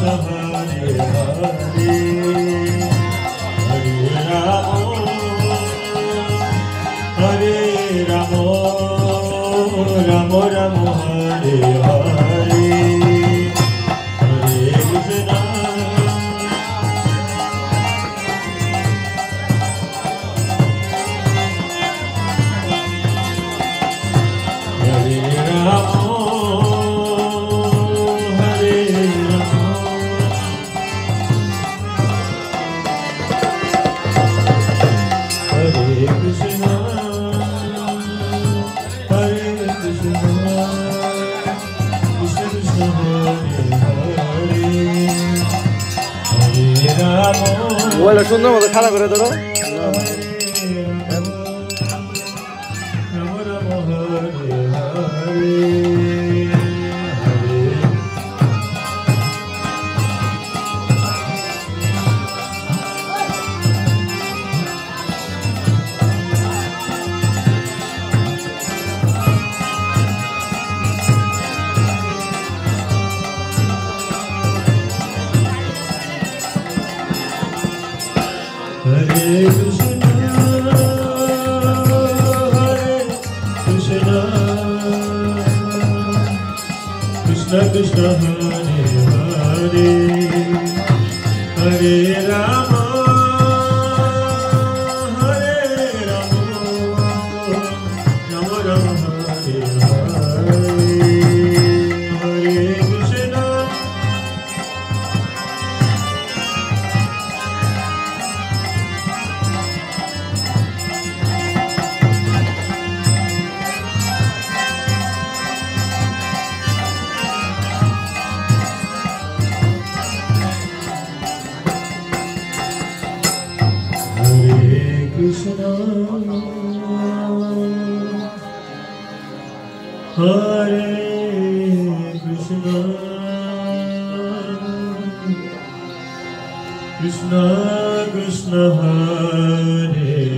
Hare Hare, Hare Ramo, Ramo Ramo, Hare Hare, Hare Krishna, Hare Ramo, Hare Ramo, Hare Krishna, Hare Krishna, Krishna Krishna, Hare Hare, Hare Ramo, মোবাইলটা সুন্দর মতো খাড়া করে ধরো। Ramo Ramo, Hare Hare, Hare Krishna, Hare Krishna, Krishna Krishna, Hare Hare, Hare Rama, Hare Rama, Rama Rama, Hare Hare, Hare Krishna, Krishna, Hare Krishna, Krishna Krishna, Hare